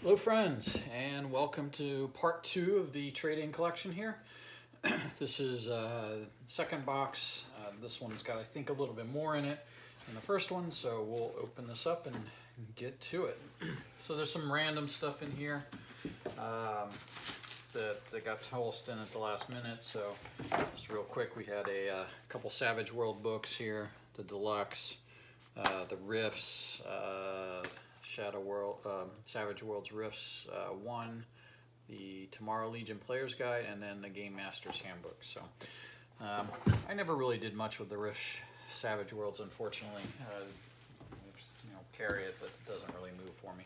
Hello friends, and welcome to part 2 of the trade-in collection here. This is second box. This one's got, I think, a little bit more in it than the first one, so we'll open this up and get to it. So there's some random stuff in here that got tossed in at the last minute. So just real quick, we had a couple Savage World books here, the deluxe, the Rifts, Shadow World, Savage Worlds Rifts 1, the Tomorrow Legion Player's Guide, and then the Game Master's Handbook. So I never really did much with the Rift Savage Worlds, unfortunately. Carry it, but it doesn't really move for me.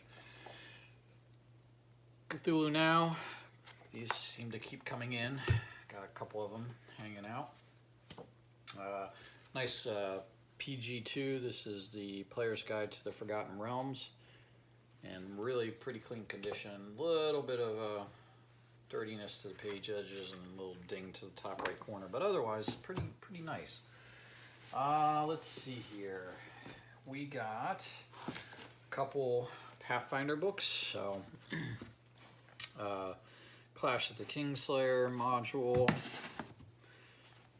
Cthulhu Now. These seem to keep coming in. Got a couple of them hanging out. Nice PG2. This is the Player's Guide to the Forgotten Realms. And really pretty clean condition. Little bit of dirtiness to the page edges and a little ding to the top right corner, but otherwise pretty nice. Let's see here. We got a couple Pathfinder books. So Clash of the Kingslayer module,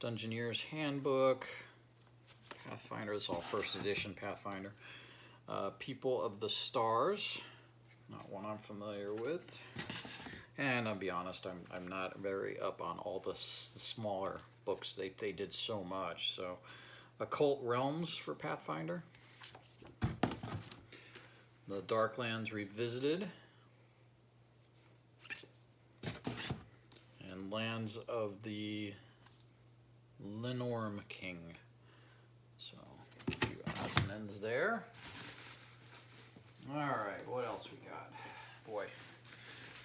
Dungeoneer's Handbook, Pathfinder. It's all first edition Pathfinder. People of the Stars, not one I'm familiar with, and I'll be honest, I'm not very up on all the smaller books. They did so much. So Occult Realms for Pathfinder, the Darklands Revisited, and Lands of the Lenorm King. So a few odds and ends there. Alright, what else we got? Boy,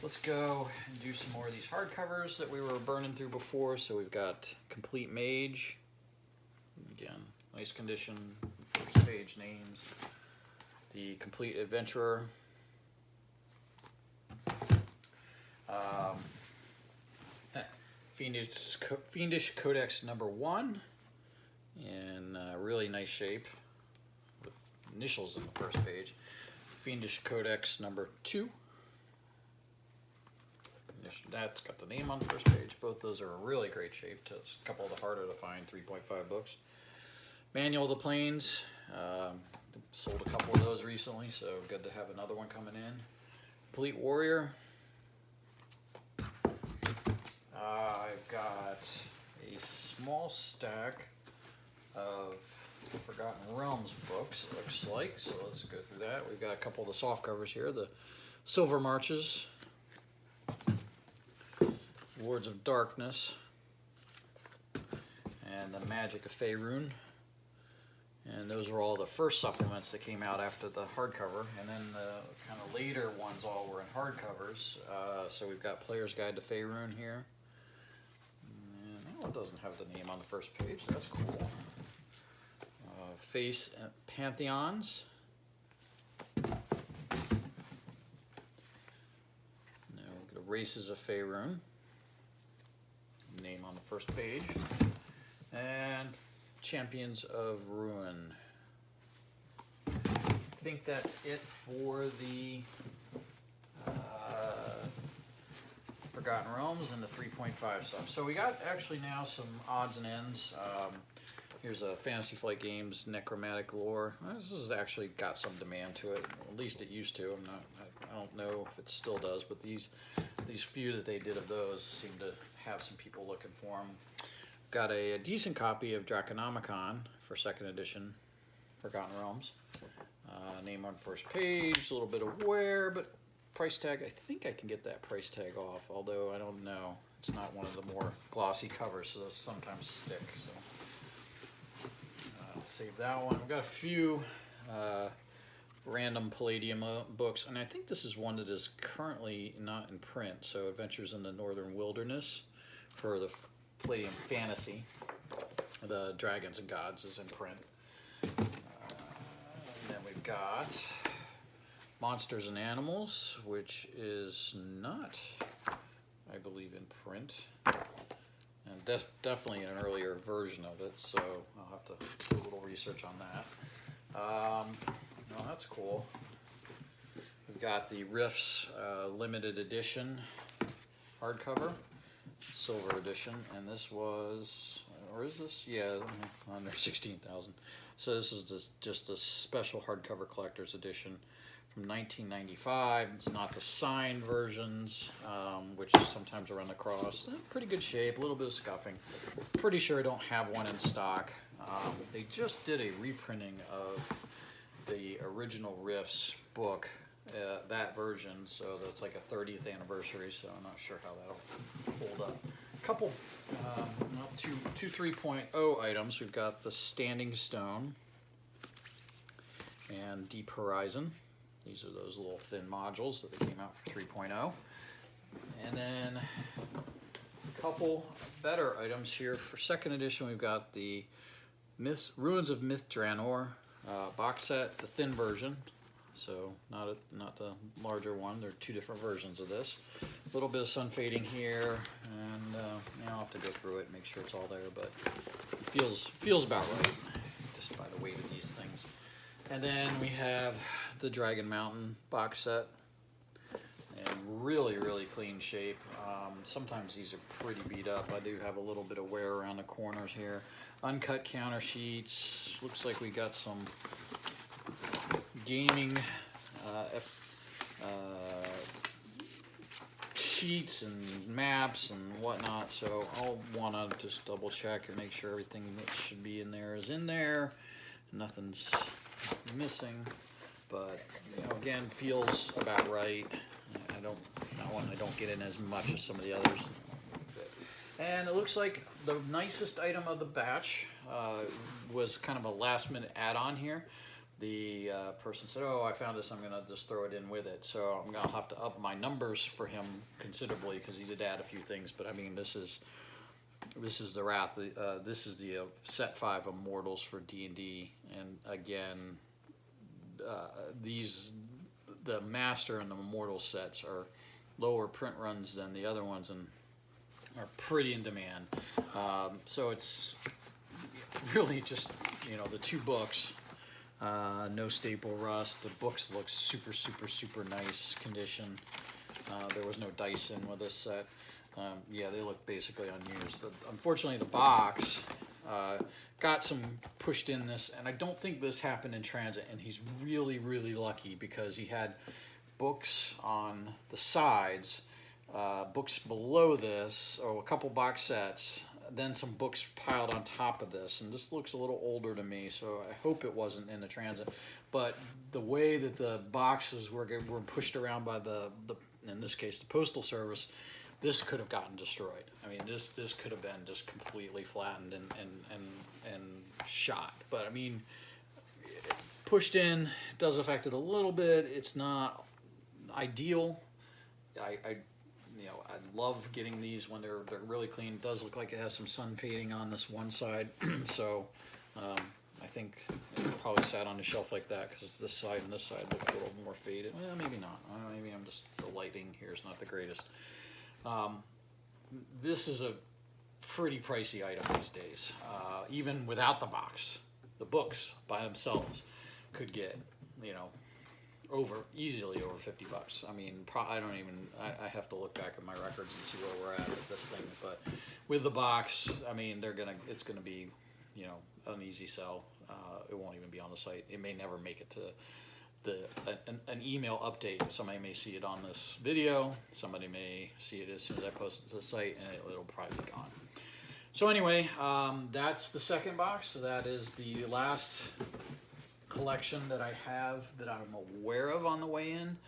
let's go and do some more of these hardcovers that we were burning through before. So we've got Complete Mage. Again, nice condition, first page names. The Complete Adventurer. Fiendish Codex number 1 in really nice shape with initials in the first page. Fiendish Codex number 2. That's got the name on the first page. Both those are in really great shape. It's a couple of the harder to find 3.5 books. Manual of the Plains. Sold a couple of those recently, so good to have another one coming in. Complete Warrior. I've got a small stack of Forgotten Realms books, it looks like, so let's go through that. We've got a couple of the soft covers here. The Silver Marches, Lords of Darkness, and the Magic of Faerun. And those were all the first supplements that came out after the hardcover, and then the kind of later ones all were in hardcovers. So we've got Player's Guide to Faerun here. And that one doesn't have the name on the first page, that's cool. Face Pantheons. Now we've got Races of Faerun. Name on the first page. And Champions of Ruin. I think that's it for the Forgotten Realms and the 3.5 stuff. So we got actually now some odds and ends. Here's a Fantasy Flight Games Necromantic Lore. This has actually got some demand to it. At least it used to. I don't know if it still does, but these few that they did of those seem to have some people looking for them. Got a decent copy of Draconomicon for second edition Forgotten Realms. Name on first page, a little bit of wear, but price tag, I think I can get that price tag off, although I don't know. It's not one of the more glossy covers, so those sometimes stick. So save that one. We've got a few random Palladium books, and I think this is one that is currently not in print. So Adventures in the Northern Wilderness for the Palladium Fantasy. The Dragons and Gods is in print. And then we've got Monsters and Animals, which is not, I believe, in print. And definitely an earlier version of it, so I'll have to do a little research on that. No, that's cool. We've got the Rifts limited edition hardcover, silver edition, and this was, or is this? Yeah, under 16,000. So this is just a special hardcover collector's edition from 1995. It's not the signed versions, which sometimes are run across. Pretty good shape, a little bit of scuffing. Pretty sure I don't have one in stock. They just did a reprinting of the original Rifts book, that version, so that's like a 30th anniversary, so I'm not sure how that'll hold up. A couple, two 3.0 items. We've got the Standing Stone and Deep Horizon. These are those little thin modules that they came out for 3.0. And then a couple better items here for second edition. We've got the Ruins of Myth Draenor box set, the thin version. So not the larger one. There are two different versions of this. A little bit of sun fading here, and I'll have to go through it and make sure it's all there, but it feels about right, just by the weight of these things. And then we have the Dragon Mountain box set, and really clean shape. Sometimes these are pretty beat up. I do have a little bit of wear around the corners here. Uncut counter sheets. Looks like we got some gaming sheets and maps and whatnot, so I'll want to just double check and make sure everything that should be in there is in there. Nothing's missing, but again, feels about right. I don't get in as much as some of the others. And it looks like the nicest item of the batch was kind of a last minute add-on here. The person said, "Oh, I found this. I'm going to just throw it in with it." So I'm going to have to up my numbers for him considerably because he did add a few things. But I mean, this is the Wrath. This is the set 5 Immortals for D&D, and again, the Master and the Immortal sets are lower print runs than the other ones and are pretty in demand. So it's really just the two books. No staple rust. The books look super nice condition. There was no dice in with this set. Yeah, they look basically unused. Unfortunately, the box got some pushed in this, and I don't think this happened in transit, and he's really lucky because he had books on the sides, books below this, or a couple box sets, then some books piled on top of this, and this looks a little older to me, so I hope it wasn't in the transit. But the way that the boxes were pushed around by the in this case the Postal Service, this could have gotten destroyed. I mean, this could have been just completely flattened and shot. But I mean, pushed in, it does affect it a little bit. It's not ideal. I love getting these when they're really clean. It does look like it has some sun fading on this one side, so I think it probably sat on the shelf like that because this side and this side look a little more faded. Well, maybe not. Maybe I'm just, the lighting here is not the greatest. This is a pretty pricey item these days. Even without the box, the books by themselves could get, easily over $50. I mean, I have to look back at my records and see where we're at with this thing. But with the box, I mean, it's gonna be, an easy sell. It won't even be on the site. It may never make it to an email update. Somebody may see it on this video. Somebody may see it as soon as I post it to the site, and it'll probably be gone. So anyway, that's the second box. So that is the last collection that I have that I'm aware of on the way in.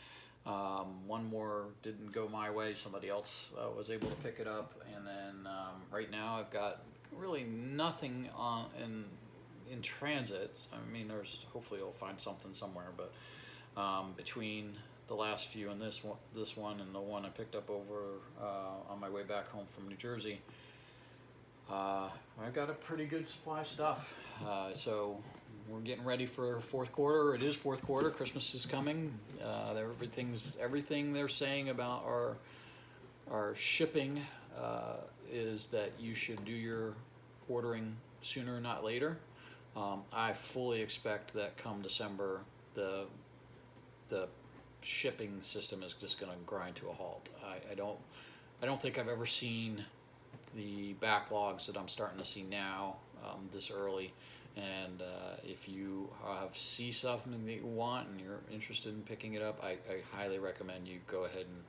One more didn't go my way. Somebody else was able to pick it up, and then right now I've got really nothing in transit. I mean, hopefully I'll find something somewhere, but between the last few and this one and the one I picked up over on my way back home from New Jersey, I've got a pretty good supply of stuff. So we're getting ready for fourth quarter. It is fourth quarter. Christmas is coming. Everything they're saying about our shipping is that you should do your ordering sooner, not later. I fully expect that come December, the shipping system is just going to grind to a halt. I don't think I've ever seen the backlogs that I'm starting to see now this early. And if you see something that you want and you're interested in picking it up, I highly recommend you go ahead and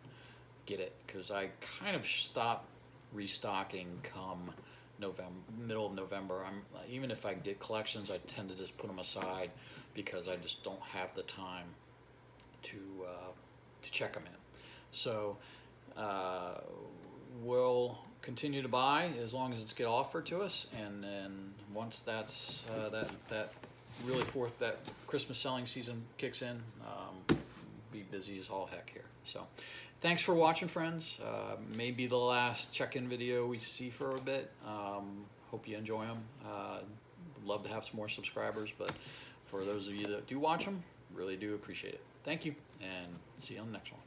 get it, because I kind of stopped restocking come middle of November. Even if I get collections, I tend to just put them aside because I just don't have the time to check them in. So we'll continue to buy as long as it's get offered to us, and then once that's that really that Christmas selling season kicks in, be busy as all heck here. So thanks for watching, friends. Maybe the last check-in video we see for a bit. Hope you enjoy them. Would love to have some more subscribers, but for those of you that do watch them, really do appreciate it. Thank you, and see you on the next one.